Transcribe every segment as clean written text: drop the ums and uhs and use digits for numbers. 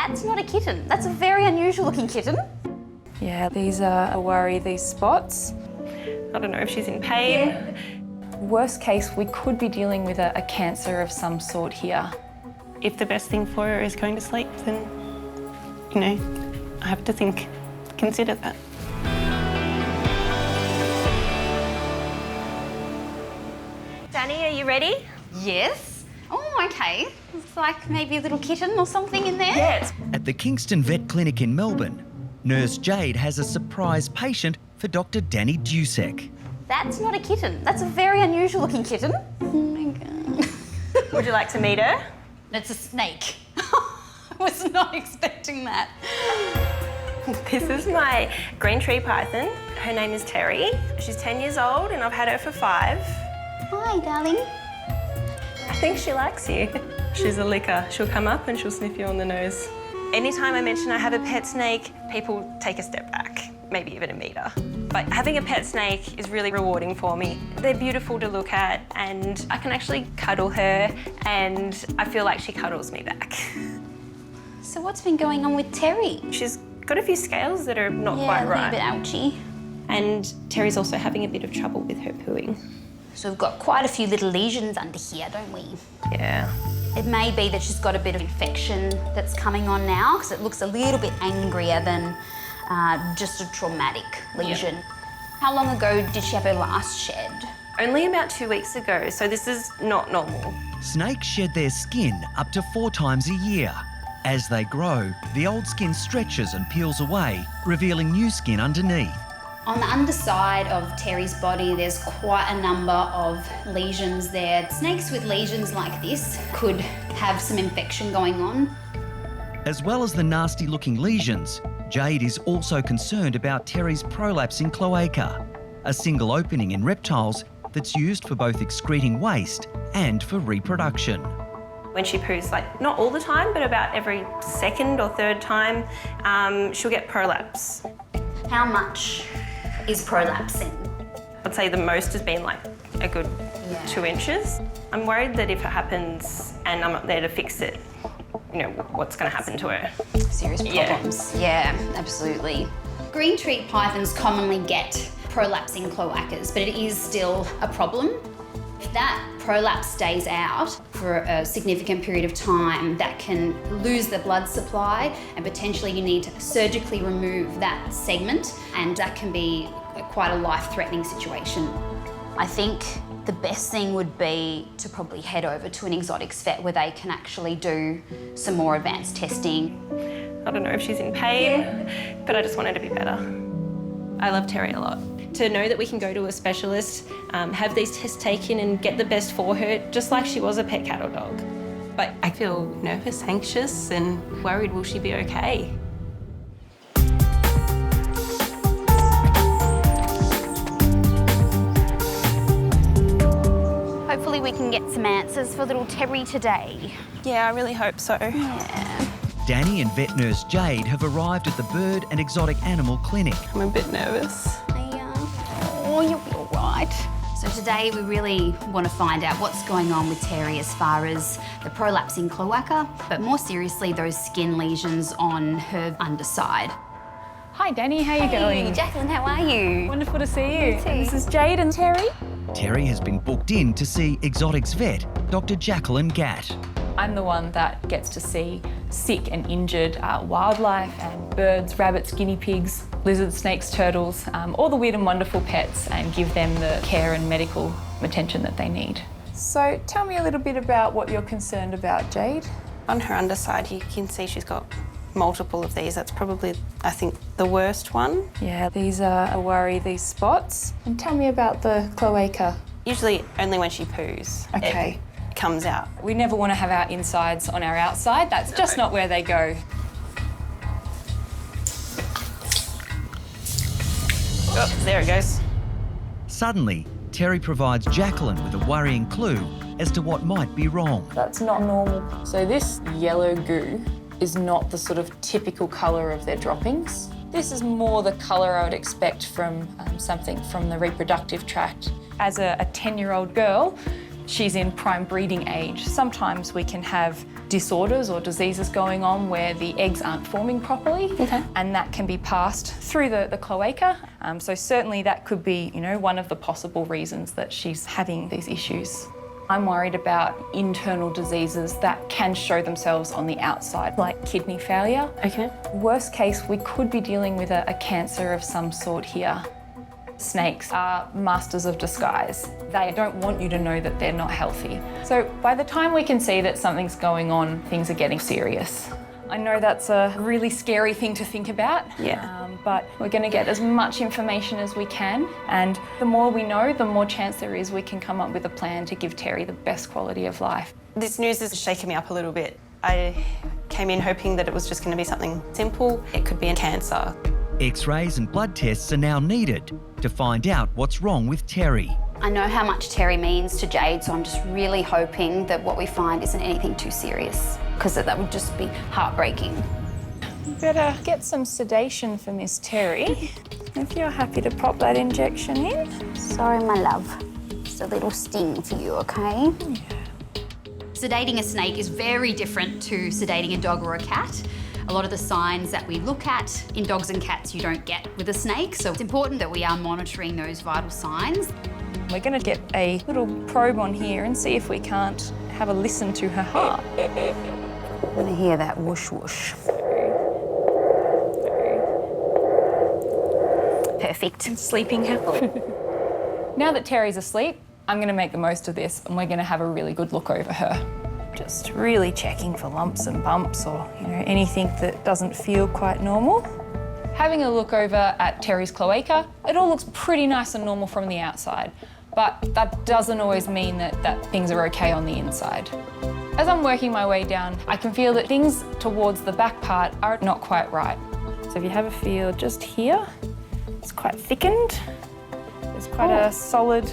That's not a kitten. That's a very unusual looking kitten. Yeah, these are a worry, these spots. I don't know if she's in pain. Yeah. Worst case, we could be dealing with a cancer of some sort here. If the best thing for her is going to sleep, then, I have to consider that. Danny, are you ready? Yes. Oh, okay. Looks like maybe a little kitten or something in there. Yes. At the Kingston Vet Clinic in Melbourne, Nurse Jade has a surprise patient for Dr Danni Dusek. That's not a kitten. That's a very unusual looking kitten. Oh my God. Would you like to meet her? It's a snake. I was not expecting that. This is my green tree python. Her name is Terry. She's 10 years old and I've had her for 5. Hi, darling. I think she likes you. She's a licker. She'll come up and she'll sniff you on the nose. Anytime I mention I have a pet snake, people take a step back, maybe even a metre. But having a pet snake is really rewarding for me. They're beautiful to look at and I can actually cuddle her and I feel like she cuddles me back. So what's been going on with Terry? She's got a few scales that are not quite right. A bit ouchy. And Terry's also having a bit of trouble with her pooing. So we've got quite a few little lesions under here, don't we? Yeah. It may be that she's got a bit of infection that's coming on now because it looks a little bit angrier than just a traumatic lesion. Yep. How long ago did she have her last shed? Only about 2 weeks ago, so this is not normal. Snakes shed their skin up to 4 times a year. As they grow, the old skin stretches and peels away, revealing new skin underneath. On the underside of Terry's body, there's quite a number of lesions there. Snakes with lesions like this could have some infection going on. As well as the nasty-looking lesions, Jade is also concerned about Terry's prolapsing cloaca, a single opening in reptiles that's used for both excreting waste and for reproduction. When she poos, not all the time, but about every second or third time, she'll get prolapse. How much is prolapsing? I'd say the most has been a good 2 inches. I'm worried that if it happens and I'm not there to fix it, what's going to happen to her? Serious problems. Yeah, absolutely. Green tree pythons commonly get prolapsing cloacas, but it is still a problem. If that prolapse stays out for a significant period of time, that can lose the blood supply and potentially you need to surgically remove that segment, and that can be quite a life-threatening situation. I think the best thing would be to probably head over to an exotics vet where they can actually do some more advanced testing. I don't know if she's in pain, but I just want her to be better. I love Terry a lot. To know that we can go to a specialist, have these tests taken and get the best for her, just like she was a pet cat or dog. But I feel nervous, anxious and worried, will she be okay? Hopefully we can get some answers for little Terry today. Yeah, I really hope so. Yeah. Danny and vet nurse Jade have arrived at the Bird and Exotic Animal Clinic. I'm a bit nervous. Oh, you'll be all right. So today we really want to find out what's going on with Terry as far as the prolapsing cloaca, but more seriously, those skin lesions on her underside. Hi Danny, how are you going? Jacqueline, how are you? Wonderful to see you. You too. And this is Jade and Terry. Terry has been booked in to see exotics vet, Dr Jacqueline Gatt. I'm the one that gets to see sick and injured wildlife and birds, rabbits, guinea pigs, lizards, snakes, turtles, all the weird and wonderful pets, and give them the care and medical attention that they need. So tell me a little bit about what you're concerned about, Jade. On her underside, you can see she's got multiple of these. That's probably, I think, the worst one. Yeah, these are a worry, these spots. And tell me about the cloaca. Usually only when she poos. Okay. It comes out. We never want to have our insides on our outside. That's just not where they go. Oh, there it goes. Suddenly, Terry provides Jacqueline with a worrying clue as to what might be wrong. That's not normal. So this yellow goo is not the sort of typical colour of their droppings. This is more the colour I would expect from something from the reproductive tract. As a 10-year-old girl, she's in prime breeding age. Sometimes we can have disorders or diseases going on where the eggs aren't forming properly, and that can be passed through the cloaca. So certainly that could be, one of the possible reasons that she's having these issues. I'm worried about internal diseases that can show themselves on the outside, like kidney failure. Okay. Worst case, we could be dealing with a cancer of some sort here. Snakes are masters of disguise. They don't want you to know that they're not healthy. So by the time we can see that something's going on, things are getting serious. I know that's a really scary thing to think about, but we're going to get as much information as we can, and the more we know, the more chance there is we can come up with a plan to give Terry the best quality of life. This news has shaken me up a little bit. I came in hoping that it was just going to be something simple. It could be a cancer. X-rays and blood tests are now needed to find out what's wrong with Terry. I know how much Terry means to Jade, so I'm just really hoping that what we find isn't anything too serious, because that would just be heartbreaking. You better get some sedation for Miss Terry, if you're happy to pop that injection in. Sorry, my love. Just a little sting for you, okay? Yeah. Sedating a snake is very different to sedating a dog or a cat. A lot of the signs that we look at in dogs and cats you don't get with a snake, so it's important that we are monitoring those vital signs. We're going to get a little probe on here and see if we can't have a listen to her heart. I'm going to hear that whoosh whoosh. Perfect. And sleeping happily. Now that Terry's asleep, I'm going to make the most of this and we're going to have a really good look over her. Just really checking for lumps and bumps or, anything that doesn't feel quite normal. Having a look over at Terry's cloaca, it all looks pretty nice and normal from the outside, but that doesn't always mean that things are okay on the inside. As I'm working my way down, I can feel that things towards the back part are not quite right. So if you have a feel just here, it's quite thickened. There's quite a solid...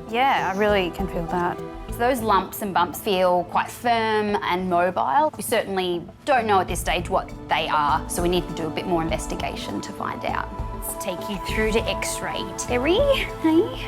Yeah, I really can feel that. Those lumps and bumps feel quite firm and mobile. We certainly don't know at this stage what they are, so we need to do a bit more investigation to find out. Let's take you through to X-ray, Terry. Hey.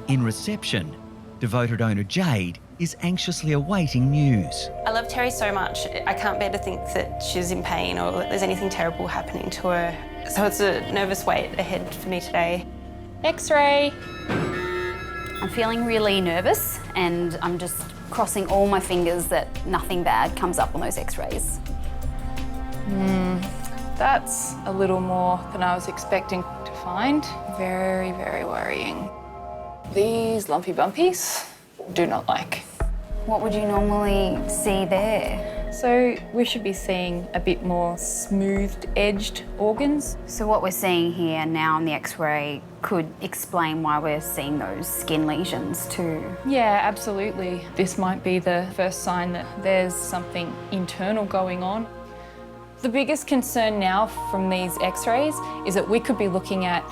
In reception, devoted owner Jade is anxiously awaiting news. I love Terry so much. I can't bear to think that she's in pain or that there's anything terrible happening to her. So it's a nervous wait ahead for me today. X-ray. I'm feeling really nervous and I'm just crossing all my fingers that nothing bad comes up on those X-rays. That's a little more than I was expecting to find. Very, very worrying. These lumpy bumpies, do not like. What would you normally see there? So we should be seeing a bit more smoothed-edged organs. So what we're seeing here now on the X-ray could explain why we're seeing those skin lesions too. Yeah, absolutely. This might be the first sign that there's something internal going on. The biggest concern now from these X-rays is that we could be looking at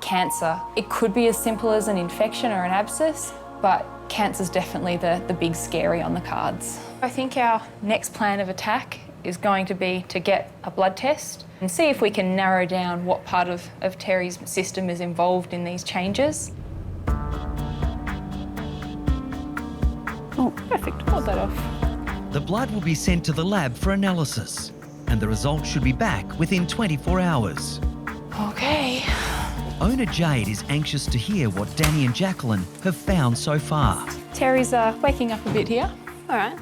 cancer. It could be as simple as an infection or an abscess, but cancer's definitely the big scary on the cards. I think our next plan of attack is going to be to get a blood test and see if we can narrow down what part of Terry's system is involved in these changes. Oh, perfect. Hold that off. The blood will be sent to the lab for analysis, and the results should be back within 24 hours. Okay. Owner Jade is anxious to hear what Danni and Jacqueline have found so far. Terry's waking up a bit here. All right.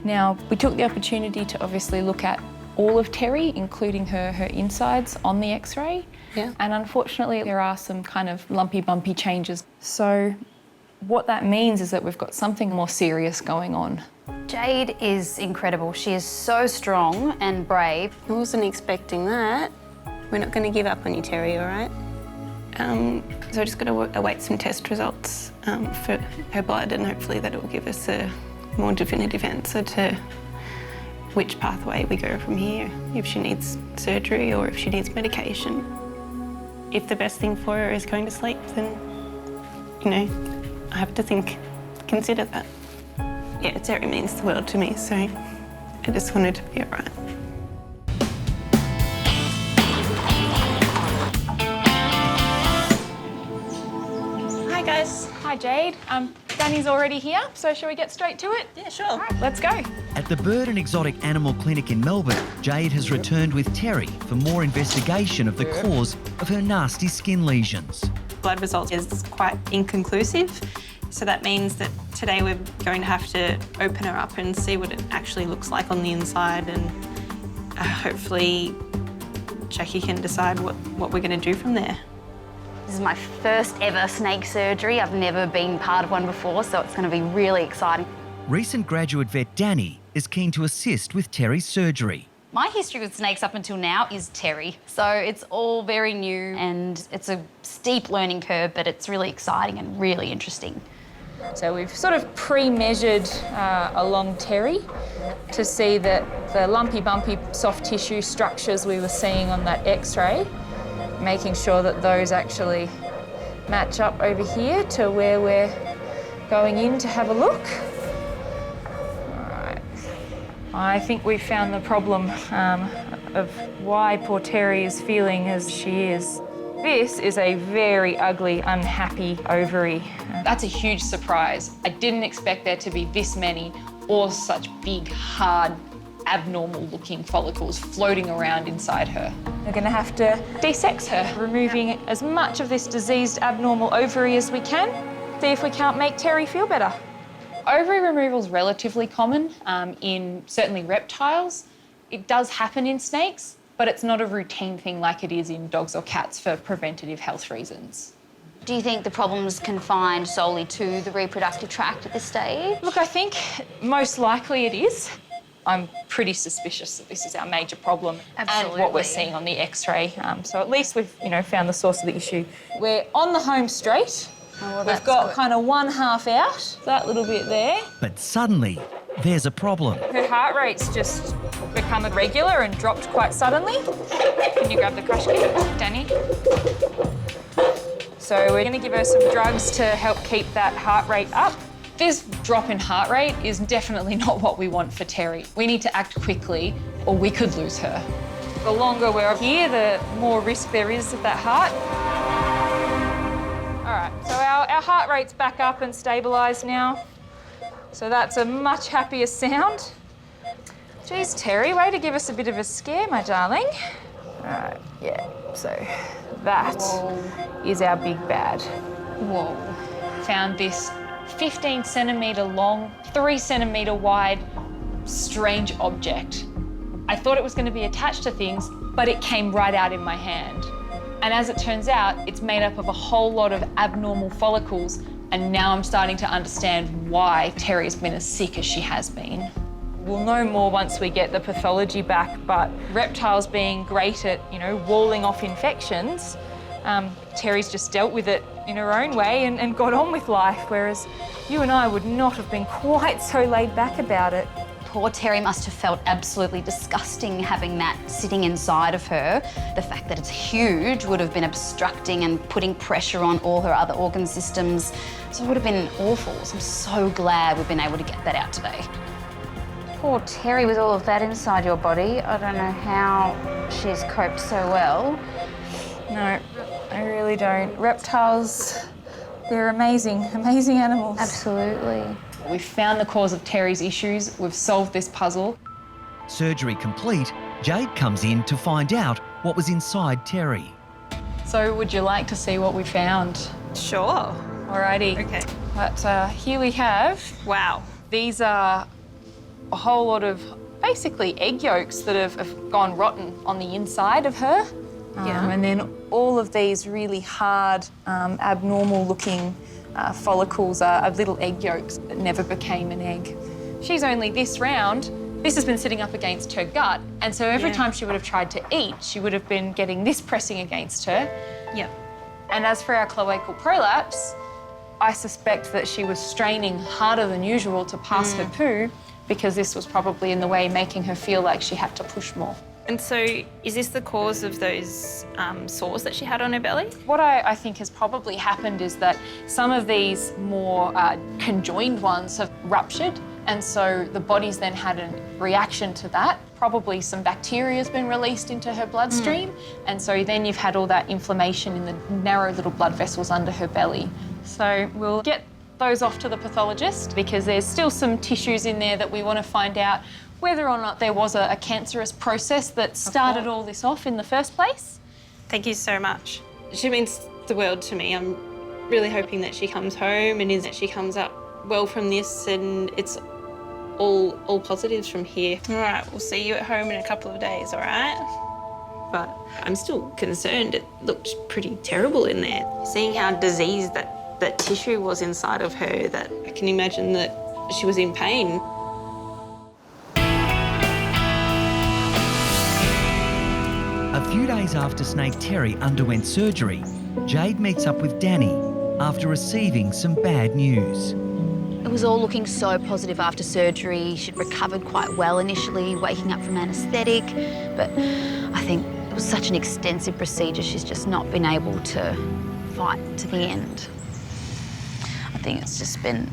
Now, we took the opportunity to obviously look at all of Terry, including her insides on the X-ray. Yeah. And unfortunately, there are some kind of lumpy, bumpy changes. So what that means is that we've got something more serious going on. Jade is incredible. She is so strong and brave. I wasn't expecting that. We're not going to give up on you, Terry, all right? So we're just going to await some test results for her blood, and hopefully that will give us a more definitive answer to which pathway we go from here, if she needs surgery or if she needs medication. If the best thing for her is going to sleep, then, I have to consider that. Yeah, Terry means the world to me, so I just wanted to be all right. Hi, guys. Hi, Jade. Danny's already here, so shall we get straight to it? Yeah, sure. All right, let's go. At the Bird and Exotic Animal Clinic in Melbourne, Jade has returned with Terry for more investigation of the cause of her nasty skin lesions. Blood results is quite inconclusive, so that means that today we're going to have to open her up and see what it actually looks like on the inside, and hopefully Jackie can decide what we're going to do from there. This is my first ever snake surgery. I've never been part of one before, so it's going to be really exciting. Recent graduate vet Danny is keen to assist with Terry's surgery. My history with snakes up until now is Terry, so it's all very new and it's a steep learning curve, but it's really exciting and really interesting. So we've sort of pre-measured along Terry to see that the lumpy, bumpy, soft tissue structures we were seeing on that X-ray, making sure that those actually match up over here to where we're going in to have a look. All right. I think we've found the problem of why poor Terry is feeling as she is. This is a very ugly, unhappy ovary. That's a huge surprise. I didn't expect there to be this many or such big, hard, abnormal-looking follicles floating around inside her. We're going to have to desex her, removing as much of this diseased abnormal ovary as we can, see if we can't make Terry feel better. Ovary removal is relatively common in certainly reptiles. It does happen in snakes, but it's not a routine thing like it is in dogs or cats for preventative health reasons. Do you think the problem's confined solely to the reproductive tract at this stage? Look, I think most likely it is. I'm pretty suspicious that this is our major problem and what we're seeing on the X-ray. So at least we've, found the source of the issue. We're on the home straight. We've got kind of one half out, that little bit there. But suddenly, there's a problem. Her heart rate's just become irregular and dropped quite suddenly. Can you grab the crash kit, Danny? So we're going to give her some drugs to help keep that heart rate up. This drop in heart rate is definitely not what we want for Terry. We need to act quickly or we could lose her. The longer we're here, the more risk there is of that heart. All right, so our heart rate's back up and stabilised now. So that's a much happier sound. Geez, Terry, way to give us a bit of a scare, my darling. All right, yeah, so that is our big bad. Whoa. Found this 15 centimetre long, 3 centimetre wide, strange object. I thought it was going to be attached to things, but it came right out in my hand. And as it turns out, it's made up of a whole lot of abnormal follicles, and now I'm starting to understand why Terry's been as sick as she has been. We'll know more once we get the pathology back, but reptiles being great at, walling off infections, Terry's just dealt with it in her own way and got on with life, whereas you and I would not have been quite so laid back about it. Poor Terry must have felt absolutely disgusting having that sitting inside of her. The fact that it's huge would have been obstructing and putting pressure on all her other organ systems. So it would have been awful. So I'm so glad we've been able to get that out today. Poor Terry with all of that inside your body. I don't know how she's coped so well. No, I really don't. Reptiles, they're amazing, amazing animals. Absolutely. We've found the cause of Terry's issues. We've solved this puzzle. Surgery complete, Jade comes in to find out what was inside Terry. So would you like to see what we found? Sure. Alrighty. Okay. But here we have, Wow. these are a whole lot of basically egg yolks that have gone rotten on the inside of her. And then all of these really hard, abnormal looking follicles are little egg yolks that never became an egg. She's only this round. This has been sitting up against her gut, and so every time she would have tried to eat, she would have been getting this pressing against her. Yep. And as for our cloacal prolapse, I suspect that she was straining harder than usual to pass her poo because this was probably in the way, making her feel like she had to push more. And so is this the cause of those sores that she had on her belly? What I think has probably happened is that some of these more conjoined ones have ruptured, and so the body's then had a reaction to that. Probably some bacteria has been released into her bloodstream, and so then you've had all that inflammation in the narrow little blood vessels under her belly. So we'll get those off to the pathologist because there's still some tissues in there that we want to find out whether or not there was a cancerous process that started all this off in the first place. Thank you so much. She means the world to me. I'm really hoping that she comes home and that she comes up well from this, and it's all positives from here. All right, we'll see you at home in a couple of days, all right? But I'm still concerned. It looked pretty terrible in there. Seeing how diseased that tissue was inside of her, that I can imagine that she was in pain. A few days after Snake Terry underwent surgery, Jade meets up with Danny after receiving some bad news. It was all looking so positive after surgery. She'd recovered quite well initially, waking up from anaesthetic, but I think it was such an extensive procedure, she's just not been able to fight to the end. I think it's just been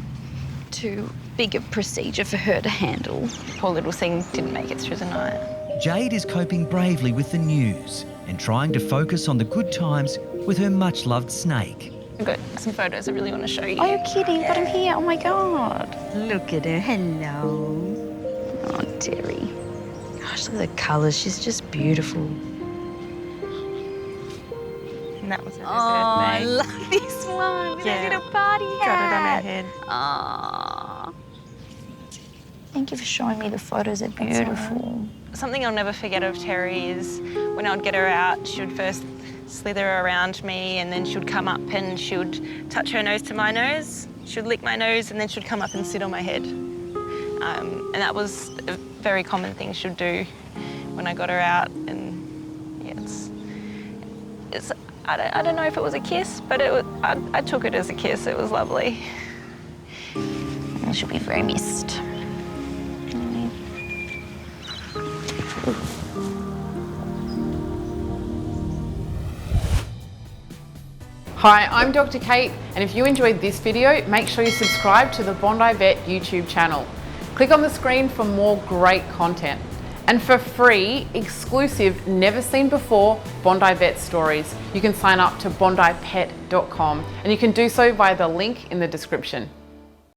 too big a procedure for her to handle. Poor little thing didn't make it through the night. Jade is coping bravely with the news and trying to focus on the good times with her much-loved Snake. I've got some photos I really want to show you. Are you kidding? Got him here. Oh my God. Look at her. Hello. Oh, Terry. Gosh, look at the colours. She's just beautiful. And that was her I birthday. love this one. Yeah. Look at a party hat. Got it on her head. Aww. Thank you for showing me the photos. They're beautiful. Something I'll never forget of Terry is when I'd get her out, she would first slither around me, and then she would come up and she would touch her nose to my nose. She would lick my nose, and then she would come up and sit on my head. And that was a very common thing she would do when I got her out. And yeah, I don't know if it was a kiss, but I took it as a kiss. It was lovely. She'll be very missed. Hi, I'm Dr. Kate, and if you enjoyed this video, make sure you subscribe to the Bondi Vet YouTube channel. Click on the screen for more great content. And for free, exclusive, never seen before Bondi Vet stories, you can sign up to bondipet.com, and you can do so via the link in the description.